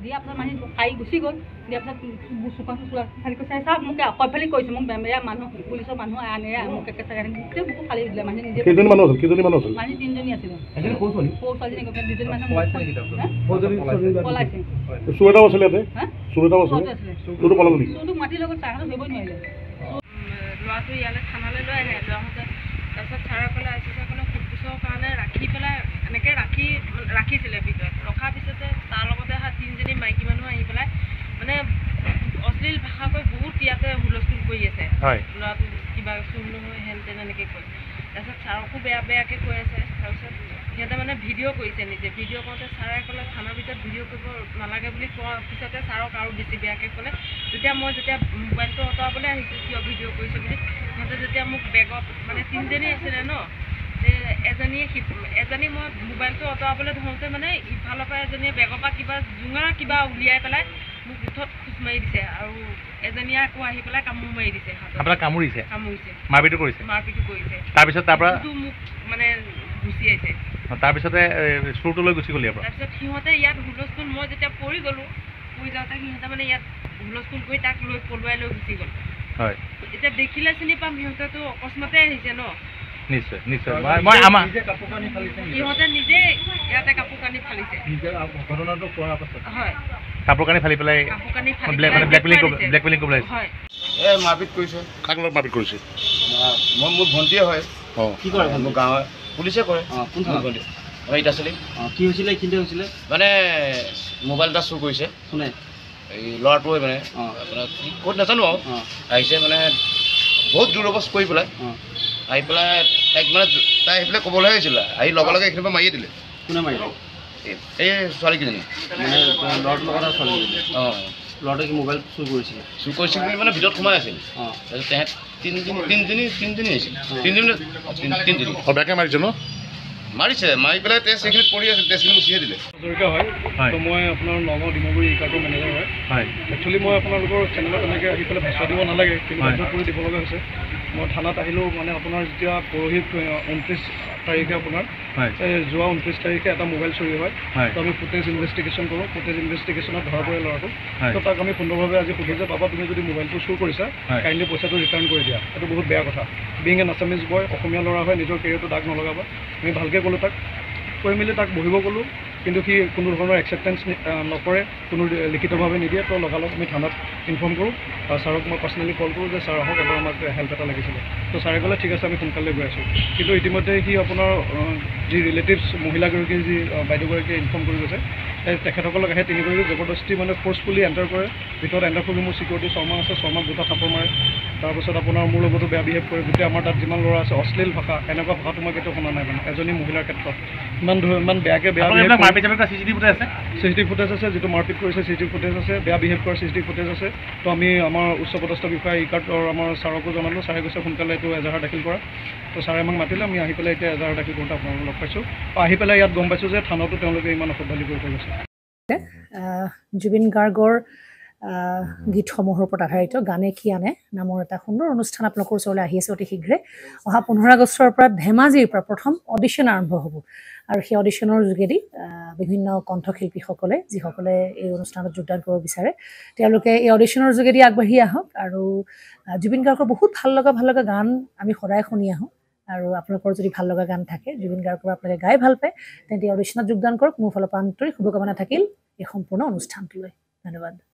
দিয়ে আপোনাৰ মানুহ খাই গুচি গ'ল দিয়ে আপোনাৰ চুপাৰ খালি কৈছে চাওক মোক অকলফালি কৈছে মোক বেয়া মানুহ পুলিচৰ মানুহ আনে মোক একে চাগে গোটেই মোক খালি দিলে মানুহ নিজে কেইজনী মানুহ আছিল মানুহ 3জনী আছিলে সৌ ছোৱালীজনী গৈ 2জনী মানুহ পলাইছে চোৰ এটাও আছিলে ইয়াতে চোৰ এটাও আছিলে চোৰটো পলাব নেকি চোৰটোক মাতি লগত চাহটো ধৰিব নোৱাৰিলে ল'ৰাটো ইয়ালৈ থানালৈ লৈ আহে ল'ৰাহঁতে তাৰপিছত ছাৰে ক'লে আইচিসকলে সোধপোছৰ কাৰণে ৰাখি পেলাই এনেকৈ ৰাখিছিলে ভিতৰত ৰখাৰ পিছতে তাৰ লগতে অহা 3জনী মাইকী মানুহ আহি পেলাই মানে অশ্লীল ভাষা কৈ বহুত ইয়াতে হুলস্থুল কৰি আছে ল'ৰাটো কিবা চোৰ নহয় হেন তেন এনেকৈ কয় তাৰপিছত ছাৰকো বেয়াকৈ কৈ আছে তাৰপিছত সিহঁতে মানে ভিডিঅ' কৰিছে নিজে ভিডিঅ' কৰোঁতে ছাৰে ক'লে থানাৰ ভিতৰত ভিডিঅ' কৰিব নালাগে বুলি কোৱাৰ পিছতে ছাৰক আৰু বেছি বেয়াকৈ ক'লে তেতিয়া মই যেতিয়া মোবাইলটো আঁতৰাবলৈ আহিছোঁ কিয় ভিডিঅ' কৰিছে বুলি সিহঁতে যেতিয়া মোক বেগত মানে 3জনী আছিলে ন এজনী মই মোবাইলটো আঁতৰাবলৈ ধৰোঁতে মানে ইফালৰ পৰা এজনীয়ে বেগৰ পৰা কিবা উলিয়াই পেলাই মোক ওঠত খোজ মাৰি দিছে আৰু এজনীয়ে আকৌ আহি পেলাই কামোৰ মাৰি দিছে আপোনাক কামুৰিছে মাৰপিটো কৰিছে তাৰপিছত তাৰ পৰা মোক মানে গুচি আহিছে তাৰপিছতে চোৰটো লৈ গুচি গ'ল ইয়াৰ পৰা তাৰপিছত সিহঁতে ইয়াত হুলস্থুল মই যেতিয়া পৰি যাওঁতে সিহঁতে মানে ইয়াত হুলস্থুল কৰি তাক পলুৱাই লৈ গুচি গ'ল হয় এতিয়া দেখিলে চিনি পাম সিহঁতেতো অকস্মাতে আহিছে ন নিশ্চয় সিহঁতে নিজে ইয়াতে কাপোৰ কানি ফালিছে ঘটনাটো কৰাৰ পাছত হয় কাপোৰ কানি ফালি পেলাই ব্লেকমেইলিং কৰিবলৈ হয় মাৰপিট কৰিছে কাক লগত মাৰপিট কৰিছে মই মোৰ ভণ্টিয়ে হয় কি কৰে মোৰ গাঁৱৰ পুলিচে কৰে কোন ভণ্টি ইটাচলি কি হৈছিলে এইখিনিতে হৈছিলে মানে মোবাইল এটা চুৰ কৰিছে কোনে এই ল'ৰাটোৱে মানে আপোনাৰ ক'ত নাজানো আৰু আহিছে মানে বহুত জোৰ অৱস্থ কৰি পেলাই আহি পেলাই তাইক মানে তাই আহি পেলাই ক'বলৈ আহিছিলে আহি লগে লগে এইখিনিৰ পৰা মাৰিয়ে দিলে কোনে মাৰিলে এই ছোৱালীকেইজনী মানে ল'ৰাটোৰ লগত ছোৱালীকেইজনী ল'ৰাটোৱে কি মোবাইল চুৰ কৰিছিলে বুলি মানে ভিতৰত সোমাই আছিল তাৰপিছত তেহেঁত তিনিজনী আহিছিল তিনিজনী বেয়াকৈ মাৰিছে ন মাৰিছে মাৰি পেলাই তেজ সেইখিনিত পৰি আছিল তেজখিনি মুচিয়ে দিলে জড়িত হয় তো মই আপোনাৰ নগাঁও ডিমাগুৰি কাৰ্ডৰ মেনেজাৰ হয় একচুৱেলি মই আপোনালোকৰ চেনেলত এনেকৈ আহি পেলাই ভাষা দিব নালাগে কিন্তু ভাষা কৰি দিব লগা হৈছে মই থানাত আহিলেও মানে আপোনাৰ যেতিয়া পৰহি 29 তাৰিখে আপোনাৰ যোৱা 29 তাৰিখে এটা মোবাইল চুৰি হয় তো আমি ফুটেজ ইনভেষ্টিগেশ্যন কৰোঁ ফুটেজ ইনভেষ্টিগেশ্যনত ধৰা পৰে ল'ৰাটো তো তাক আমি সুন্দৰভাৱে আজি সুধোঁ যে বাবা তুমি যদি মোবাইলটো চুৰ কৰিছা কাইণ্ডলি পইচাটো ৰিটাৰ্ণ কৰি দিয়া এইটো বহুত বেয়া কথা বিং এন আছামিজ বয় অসমীয়া ল'ৰা হয় নিজৰ কেৰিয়াৰটো দাগ নলগাবা আমি ভালকৈ ক'লোঁ তাক কৈ মেলি তাক বহিব ক'লোঁ কিন্তু সি কোনো ধৰণৰ একচেপ্টেঞ্চ নকৰে কোনো লিখিতভাৱে নিদিয়ে তো লগালগ আমি থানাত ইনফৰ্ম কৰোঁ ছাৰক মই পাৰ্চনেলি কল কৰোঁ যে ছাৰ আহক এবাৰ আমাক হেল্প এটা লাগিছিলে তো ছাৰে ক'লে ঠিক আছে আমি সোনকালে গৈ আছোঁ কিন্তু ইতিমধ্যে সি আপোনাৰ যি ৰিলেটিভছ মহিলাগৰাকী যি বাইদেউগৰাকীয়ে ইনফৰ্ম কৰি গৈছে তেখেতসকলক আহে তিনিগৰাকী জবৰদস্তি মানে ফ'ৰ্চফুলি এণ্টাৰ কৰে ভিতৰত এণ্টাৰ কৰি মোৰ চিকিউৰিটি শৰ্মা আছে শৰ্মাক দুটা থাপৰ মাৰে তাৰপিছত আপোনাৰ মোৰ লগতো বেয়া বিহেভ কৰে গোটেই আমাৰ তাত যিমান ল'ৰা আছে অশ্লীল ভাষা এনেকুৱা ভাষাটো মই কেতিয়াও শুনা নাই মানে এজনী মহিলাৰ ক্ষেত্ৰত ইমান বেয়াকৈ চিচিটিভি ফুটেজ আছে যিটো মাৰপিট কৰিছে চিচিটিভি ফুটেজ আছে বেয়া বিহেভ কৰা চিচিটিভি ফুটেজ আছে তো আমি আমাৰ উচ্চপদস্থ বিষয়া ই কাৰ্ডৰ আমাৰ ছাৰকো জনালোঁ ছাৰে কৈছে সোনকালে এইটো এজাহাৰ দাখিল কৰা তো ছাৰে আমাক মাতিলে আমি আহি পেলাই এতিয়া এজাহাৰ দাখিল কৰোঁতে আপোনালোকক লগ পাইছোঁ আহি পেলাই ইয়াত গম পাইছোঁ যে থানাতো তেওঁলোকে ইমান অসভ্যালি কৰি থৈ গৈছে জুবিন গাৰ্গৰ গীতসমূহৰ ওপৰত আধাৰিত গানে কি আনে নামৰ এটা সুন্দৰ অনুষ্ঠান আপোনালোকৰ ওচৰলৈ আহি আছে অতি শীঘ্ৰে অহা 15 আগষ্টৰ পৰা ধেমাজিৰ পৰা প্ৰথম অডিশ্যন আৰম্ভ হ'ব আৰু সেই অডিশ্যনৰ যোগেদি বিভিন্ন কণ্ঠশিল্পীসকলে যিসকলে এই অনুষ্ঠানত যোগদান কৰিব বিচাৰে তেওঁলোকে এই অডিশ্যনৰ যোগেদি আগবাঢ়ি আহক আৰু জুবিন গাৰ্গৰ বহুত ভাল লগা গান আমি সদায় শুনি আহোঁ আৰু আপোনালোকৰ যদি ভাল লগা গান থাকে জুবিন গাৰ্গৰ আপোনালোকে গাই ভাল পায় তেন্তে অডিশ্যনত যোগদান কৰক মোৰ ফালৰ পৰা আন্তৰিক শুভকামনা থাকিল এই সম্পূৰ্ণ অনুষ্ঠানটোলৈ ধন্যবাদ